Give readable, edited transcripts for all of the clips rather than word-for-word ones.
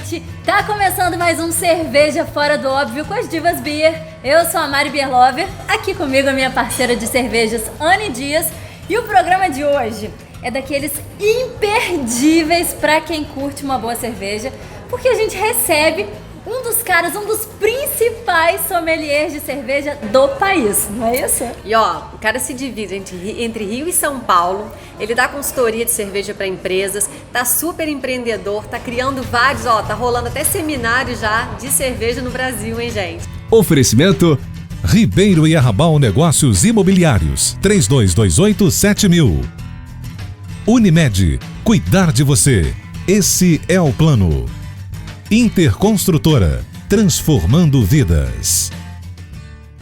gente! Tá começando mais um Cerveja Fora do Óbvio com as Divas Beer. Eu sou a Mari Beer Lover, aqui comigo a minha parceira de cervejas, Anne Dias. E o programa de hoje é daqueles imperdíveis pra quem curte uma boa cerveja, porque a gente recebe um dos principais sommeliers de cerveja do país, não é isso? E ó, o cara se divide entre Rio e São Paulo, ele dá consultoria de cerveja para empresas, tá super empreendedor, tá criando vários, tá rolando até seminário já de cerveja no Brasil, hein, gente? Oferecimento Ribeiro e Arrabal Negócios Imobiliários, 3228-7000. Unimed, cuidar de você, esse é o plano. Interconstrutora, transformando vidas.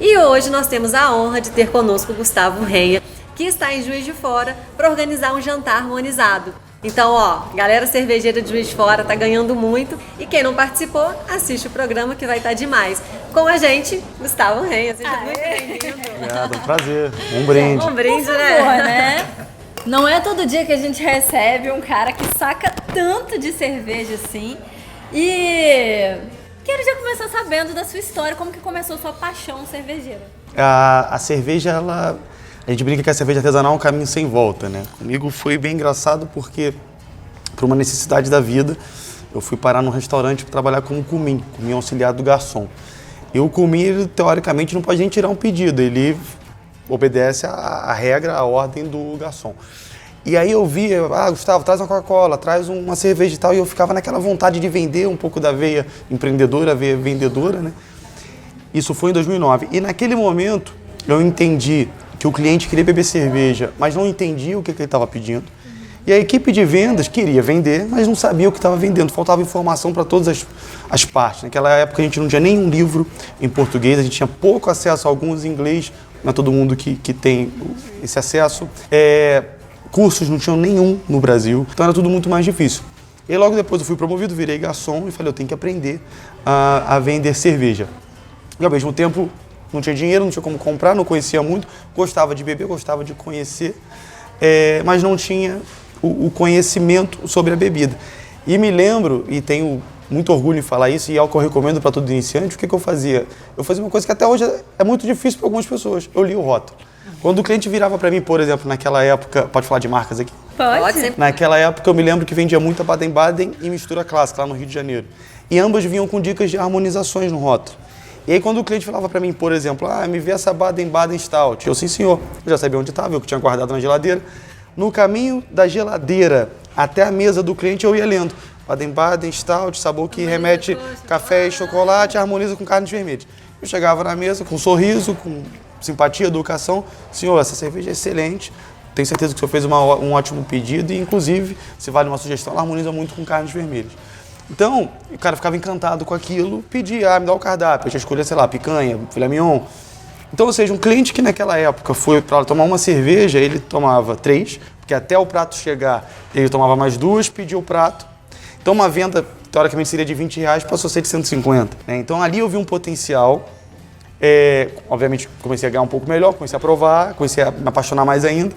E hoje nós temos a honra de ter conosco o Gustavo Renha, que está em Juiz de Fora para organizar um jantar harmonizado. Então, galera cervejeira de Juiz de Fora tá ganhando muito e quem não participou, assiste o programa que vai estar demais. Com a gente, Gustavo Renha, seja muito bem-vindo. Obrigado, um prazer. Um brinde. Um brinde, Por favor, né? Não é todo dia que a gente recebe um cara que saca tanto de cerveja assim. E quero já começar sabendo da sua história, como que começou a sua paixão cervejeira. A cerveja, a gente brinca que a cerveja artesanal é um caminho sem volta, né? Comigo foi bem engraçado porque, por uma necessidade da vida, eu fui parar num restaurante para trabalhar como comim auxiliar do garçom. E o comim, ele, teoricamente, não pode nem tirar um pedido, ele obedece a regra, a ordem do garçom. E aí eu via, Gustavo, traz uma Coca-Cola, traz uma cerveja e tal, e eu ficava naquela vontade de vender um pouco da veia empreendedora, a veia vendedora, né? Isso foi em 2009. E naquele momento eu entendi que o cliente queria beber cerveja, mas não entendia o que ele estava pedindo. E a equipe de vendas queria vender, mas não sabia o que estava vendendo, faltava informação para todas as partes. Naquela época a gente não tinha nenhum livro em português, a gente tinha pouco acesso a alguns em inglês, não é todo mundo que tem esse acesso. Cursos não tinham nenhum no Brasil, então era tudo muito mais difícil. E logo depois eu fui promovido, virei garçom e falei, eu tenho que aprender a vender cerveja. E ao mesmo tempo não tinha dinheiro, não tinha como comprar, não conhecia muito, gostava de beber, gostava de conhecer, mas não tinha o conhecimento sobre a bebida. E me lembro, e tenho muito orgulho em falar isso, e é o que eu recomendo para todo iniciante, o que eu fazia? Eu fazia uma coisa que até hoje é muito difícil para algumas pessoas, eu li o rótulo. Quando o cliente virava para mim, por exemplo, naquela época, pode falar de marcas aqui? Pode. Naquela época eu me lembro que vendia muita Baden-Baden e mistura clássica lá no Rio de Janeiro. E ambas vinham com dicas de harmonizações no rótulo. E aí quando o cliente falava para mim, por exemplo, me vê essa Baden-Baden Stout. Eu, sim senhor, eu já sabia onde estava, eu que tinha guardado na geladeira. No caminho da geladeira até a mesa do cliente eu ia lendo. Baden-Baden Stout, sabor que remete café e chocolate, harmoniza com carnes vermelhas. Eu chegava na mesa com um sorriso, com simpatia, educação. Senhor, essa cerveja é excelente. Tenho certeza que o senhor fez um ótimo pedido e, inclusive, se vale uma sugestão, ela harmoniza muito com carnes vermelhas. Então, o cara ficava encantado com aquilo, pedia, me dá o cardápio. Eu já escolhia, sei lá, picanha, filé mignon. Então, ou seja, um cliente que naquela época foi para tomar uma cerveja, ele tomava 3, porque até o prato chegar, ele tomava mais 2, pedia o prato. Então, uma venda, teoricamente, seria de R$20, passou a ser de 150. Né? Então, ali eu vi um potencial. Obviamente, comecei a ganhar um pouco melhor, comecei a provar, comecei a me apaixonar mais ainda.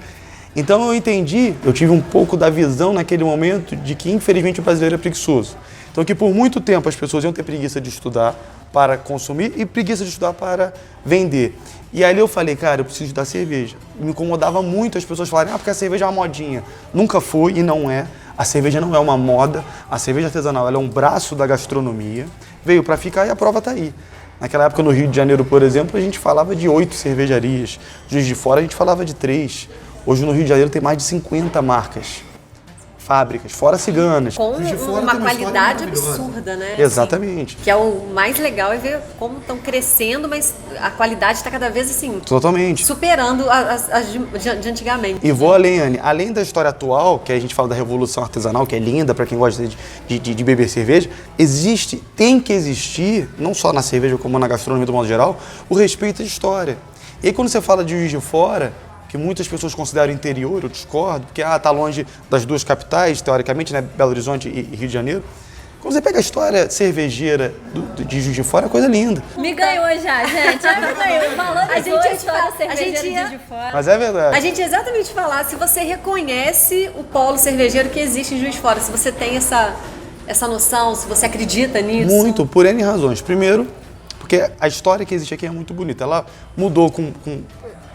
Então, eu entendi, eu tive um pouco da visão naquele momento de que, infelizmente, o brasileiro é preguiçoso. Então, que por muito tempo as pessoas iam ter preguiça de estudar para consumir e preguiça de estudar para vender. E ali eu falei, cara, eu preciso estudar cerveja. Me incomodava muito as pessoas falarem, porque a cerveja é uma modinha. Nunca foi e não é. A cerveja não é uma moda. A cerveja artesanal ela é um braço da gastronomia. Veio para ficar e a prova está aí. Naquela época, no Rio de Janeiro, por exemplo, a gente falava de 8 cervejarias. Juiz de Fora, a gente falava de 3. Hoje, no Rio de Janeiro, tem mais de 50 marcas. Fábricas, fora ciganas. Com uma qualidade absurda, né? Exatamente. Assim, que é o mais legal é ver como estão crescendo, mas a qualidade está cada vez assim... Totalmente. Superando as de antigamente. E vou além, Anne. Além da história atual, que a gente fala da revolução artesanal, que é linda para quem gosta de beber cerveja, tem que existir, não só na cerveja como na gastronomia do modo geral, o respeito à história. E aí quando você fala de Juiz de Fora, que muitas pessoas consideram interior, eu discordo, porque tá longe das duas capitais, teoricamente, né, Belo Horizonte e Rio de Janeiro. Quando você pega a história cervejeira de Juiz de Fora, é coisa linda. Me ganhou já, gente. Me ganhou. Falando a gente história cervejeira de Juiz de Fora. Mas é verdade. A gente ia exatamente falar se você reconhece o polo cervejeiro que existe em Juiz de Fora, se você tem essa noção, se você acredita nisso? Muito, por N razões. Primeiro, porque a história que existe aqui é muito bonita. Ela mudou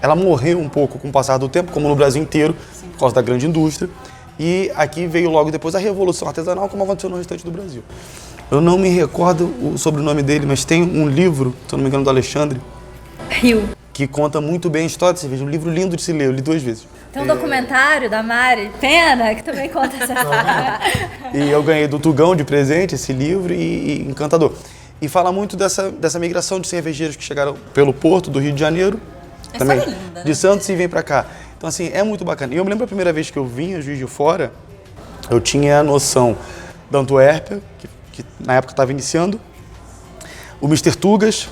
ela morreu um pouco com o passar do tempo, como no Brasil inteiro, por causa da grande indústria. E aqui veio logo depois a Revolução Artesanal, como aconteceu no restante do Brasil. Eu não me recordo o sobrenome dele, mas tem um livro, se eu não me engano, do Alexandre, Rio. que conta muito bem a história da cerveja. Um livro lindo de se ler, eu li 2 vezes. Tem um documentário da Mari Pena, que também conta essa história. E eu ganhei do Tugão de presente esse livro e encantador. E fala muito dessa migração de cervejeiros que chegaram pelo Porto do Rio de Janeiro, também linda, né? de Santos, e vem pra cá. Então assim, é muito bacana. E eu me lembro a primeira vez que eu vim a Juiz de Fora, eu tinha a noção da Antuérpia, que na época estava iniciando, o Mr. Tugas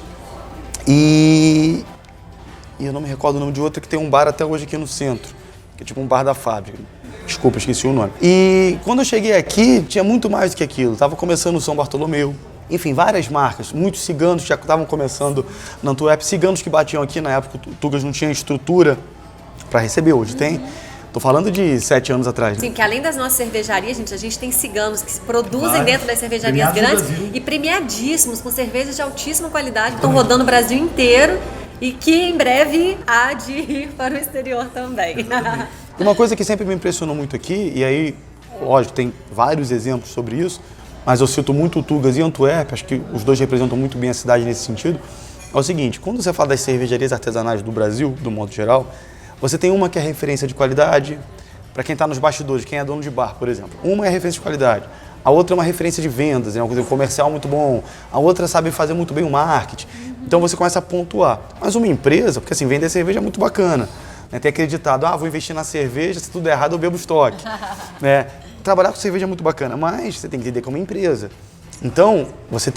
e eu não me recordo o nome de outra, que tem um bar até hoje aqui no centro, que é tipo um bar da fábrica. Desculpa, esqueci o nome. E quando eu cheguei aqui, tinha muito mais do que aquilo. Tava começando o São Bartolomeu. Enfim, várias marcas. Muitos ciganos já estavam começando na Antuérpia. Ciganos que batiam aqui, na época o Tugas não tinha estrutura para receber. Hoje tem. Tô falando de 7 anos atrás. Né? Sim, que além das nossas cervejarias, a gente tem ciganos que se produzem dentro das cervejarias Premiados grandes e premiadíssimos, com cervejas de altíssima qualidade, que estão rodando o Brasil inteiro e que em breve há de ir para o exterior também. Uma coisa que sempre me impressionou muito aqui, e aí, lógico, tem vários exemplos sobre isso, mas eu cito muito o Tugas e Antuérpia, acho que os dois representam muito bem a cidade nesse sentido, é o seguinte, quando você fala das cervejarias artesanais do Brasil, do modo geral, você tem uma que é referência de qualidade, para quem está nos bastidores, quem é dono de bar, por exemplo. Uma é referência de qualidade, a outra é uma referência de vendas, é um comercial muito bom, a outra sabe fazer muito bem o marketing. Então você começa a pontuar. Mas uma empresa, porque assim, vender cerveja é muito bacana, né? Ter acreditado, vou investir na cerveja, se tudo der errado eu bebo estoque. Né? Trabalhar com cerveja é muito bacana, mas você tem que entender como empresa. Então, você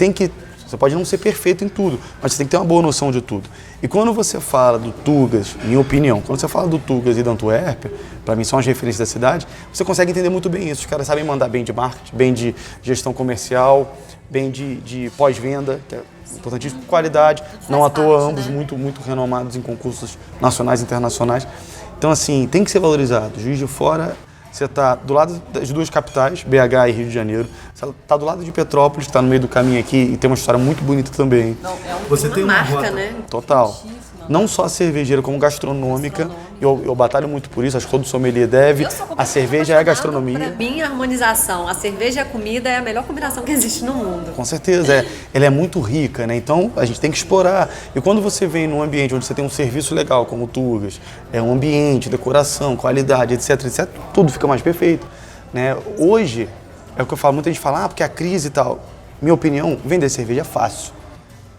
pode não ser perfeito em tudo, mas você tem que ter uma boa noção de tudo. E quando você fala do Tugas, minha opinião, quando você fala do Tugas e da Antuérpia, para mim são as referências da cidade, você consegue entender muito bem isso. Os caras sabem mandar bem de marketing, bem de gestão comercial, bem de pós-venda, que é importantíssimo, qualidade, não à toa, ambos muito renomados em concursos nacionais e internacionais. Então, assim, tem que ser valorizado. Juiz de Fora, você está do lado das duas capitais, BH e Rio de Janeiro. Você está do lado de Petrópolis, que está no meio do caminho aqui e tem uma história muito bonita também. Você tem uma marca, rota, né? Total. Não só cervejeira, como gastronômica. Eu batalho muito por isso, acho que todo sommelier deve. A cerveja é a gastronomia. Para mim, a harmonização, a cerveja e a comida é a melhor combinação que existe no mundo. Com certeza, ela é muito rica, né? Então a gente tem que explorar. E quando você vem num ambiente onde você tem um serviço legal, como o Tugas, um ambiente, decoração, qualidade, etc, tudo fica mais perfeito. Né? Hoje, é o que eu falo, muita gente fala, porque a crise e tal. Minha opinião, vender cerveja é fácil.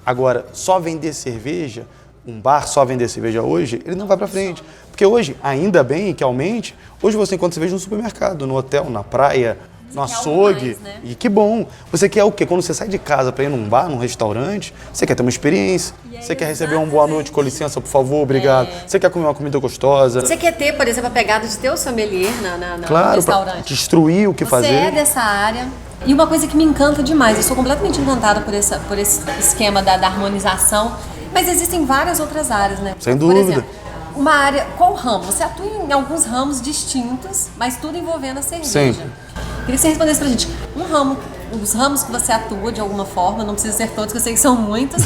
Agora, só vender cerveja, um bar só vender cerveja hoje, ele não vai pra frente. Porque hoje, ainda bem que aumente, hoje você encontra cerveja no supermercado, no hotel, na praia, no açougue. Mais, né? E que bom. Você quer o quê? Quando você sai de casa para ir num bar, num restaurante, você quer ter uma experiência. Você quer receber um boa noite, com licença, por favor, obrigado. Você quer comer uma comida gostosa. Você quer ter, por exemplo, a pegada de ter o sommelier no Claro, restaurante. pra destruir o que Você fazer. é dessa área. E uma coisa que me encanta demais, eu sou completamente encantada por esse esquema da harmonização, mas existem várias outras áreas, né? Sem Por dúvida. exemplo, uma área, qual ramo? Você atua em alguns ramos distintos, mas tudo envolvendo a cerveja. Sempre. Queria que você respondesse pra gente, os ramos que você atua de alguma forma, não precisa ser todos, que eu sei que são muitos,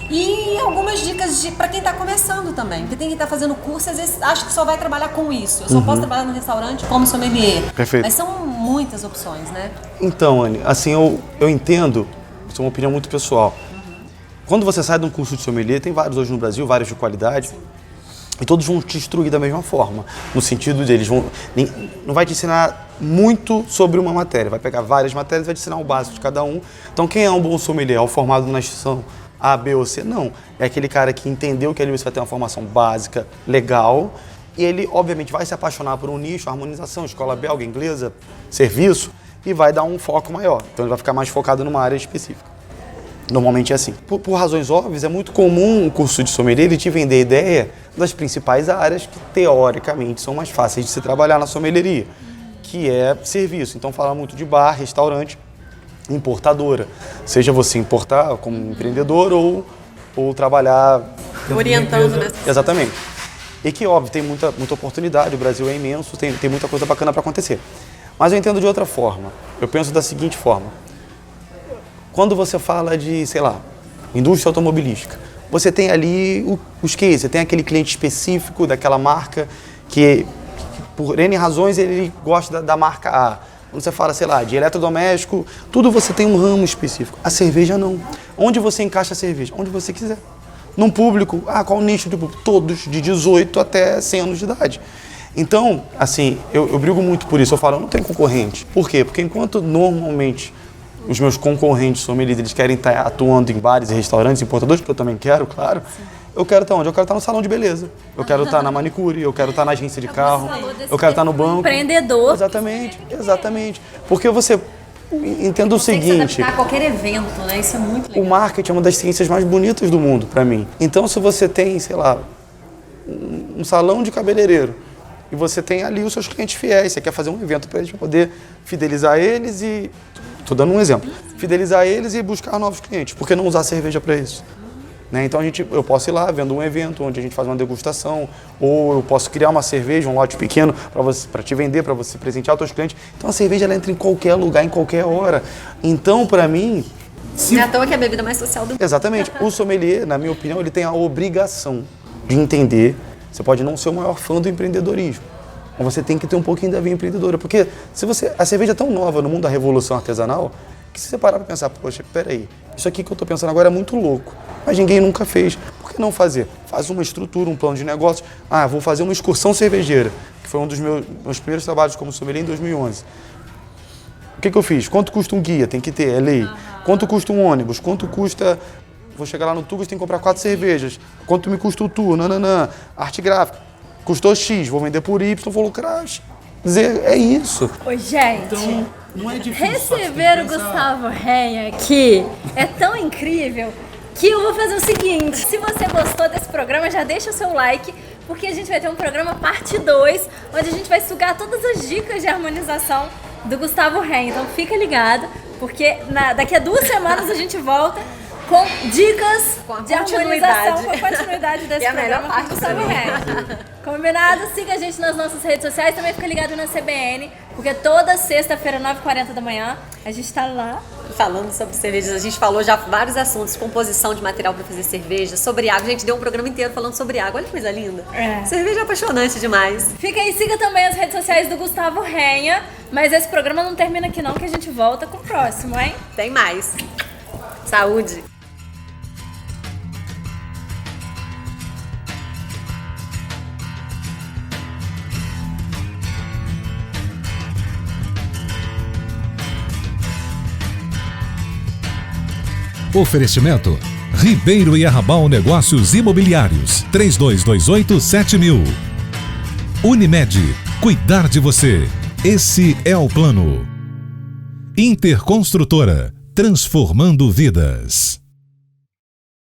e algumas dicas para quem está começando também, porque tem quem está fazendo curso, às vezes acha que só vai trabalhar com isso, eu só posso trabalhar no restaurante como sommelier. Perfeito. Mas são muitas opções, né? Então, Anny, assim, eu entendo, isso é uma opinião muito pessoal. Quando você sai de um curso de sommelier, tem vários hoje no Brasil, vários de qualidade, e todos vão te instruir da mesma forma, no sentido de eles não vai te ensinar muito sobre uma matéria, vai pegar várias matérias e vai te ensinar o básico de cada um. Então quem é um bom sommelier? É o formado na instituição A, B ou C? Não, é aquele cara que entendeu que ali você vai ter uma formação básica, legal, e ele obviamente vai se apaixonar por um nicho, harmonização, escola belga, inglesa, serviço, e vai dar um foco maior, então ele vai ficar mais focado numa área específica. Normalmente é assim. Por razões óbvias, é muito comum o curso de sommelier ele te vender a ideia das principais áreas que, teoricamente, são mais fáceis de se trabalhar na sommelieria, que é serviço. Então, fala muito de bar, restaurante, importadora. Seja você importar como empreendedor ou trabalhar... Orientando, né? Exatamente. E que, óbvio, tem muita oportunidade, o Brasil é imenso, tem muita coisa bacana para acontecer. Mas eu entendo de outra forma. Eu penso da seguinte forma. Quando você fala de, sei lá, indústria automobilística, você tem ali os cases, você tem aquele cliente específico daquela marca que, por N razões, ele gosta da marca A. Quando você fala, sei lá, de eletrodoméstico, tudo você tem um ramo específico. A cerveja não. Onde você encaixa a cerveja? Onde você quiser. Num público, qual o nicho de público? Todos, de 18 até 100 anos de idade. Então, assim, eu brigo muito por isso. Eu falo, eu não tenho concorrente. Por quê? Porque enquanto normalmente os meus concorrentes sommeliers, eles querem estar atuando em bares e restaurantes, importadores, que eu também quero, claro. Sim. Eu quero estar onde? Eu quero estar no salão de beleza. Eu quero estar na manicure, eu quero estar na agência de carro, eu quero estar no banco. Empreendedor. Exatamente. Porque você entenda o seguinte... Tem que se adaptar a qualquer evento, né? Isso é muito legal. O marketing é uma das ciências mais bonitas do mundo, para mim. Então, se você tem, sei lá, um salão de cabeleireiro, e você tem ali os seus clientes fiéis, você quer fazer um evento para eles, para poder fidelizar eles e... Estou dando um exemplo. Fidelizar eles e buscar novos clientes. Por que não usar cerveja para isso? Né? Então eu posso ir lá vendo um evento onde a gente faz uma degustação, ou eu posso criar uma cerveja, um lote pequeno para te vender, para você presentear os seus clientes. Então a cerveja ela entra em qualquer lugar, em qualquer hora. Então, para mim... Não é à toa que é a bebida mais social do mundo. Exatamente. O sommelier, na minha opinião, ele tem a obrigação de entender. Você pode não ser o maior fã do empreendedorismo, mas você tem que ter um pouquinho da veia empreendedora. Porque a cerveja é tão nova no mundo da revolução artesanal, que se você parar para pensar, poxa, peraí, isso aqui que eu estou pensando agora é muito louco, mas ninguém nunca fez. Por que não fazer? Faz uma estrutura, um plano de negócios. Vou fazer uma excursão cervejeira, que foi um dos meus primeiros trabalhos como sommelier em 2011. O que eu fiz? Quanto custa um guia? Tem que ter, é lei. Quanto custa um ônibus? Quanto custa... Vou chegar lá no Tugas, tem que comprar 4 cervejas. Quanto me custa o tour? Arte gráfica. Custou X, vou vender por Y, vou lucrar Z. É isso. Oi, gente. Então, não é difícil. Receber o Gustavo Renha aqui é tão incrível que eu vou fazer o seguinte. Se você gostou desse programa, já deixa o seu like, porque a gente vai ter um programa parte 2, onde a gente vai sugar todas as dicas de harmonização do Gustavo Renha. Então fica ligado, porque daqui a 2 semanas a gente volta com dicas de harmonização, com a continuidade desse programa com o Gustavo Renha. Combinado? Siga a gente nas nossas redes sociais, também fica ligado na CBN, porque toda sexta-feira, 9h40 da manhã, a gente tá lá. Falando sobre cervejas, a gente falou já vários assuntos, composição de material para fazer cerveja, sobre água. A gente deu um programa inteiro falando sobre água, olha que coisa linda. Cerveja é apaixonante demais. Fica aí, siga também as redes sociais do Gustavo Renha, mas esse programa não termina aqui não, que a gente volta com o próximo, hein? Tem mais. Saúde! Oferecimento Ribeiro e Arrabal Negócios Imobiliários 3228-7000. Unimed, cuidar de você. Esse é o plano. Interconstrutora, transformando vidas.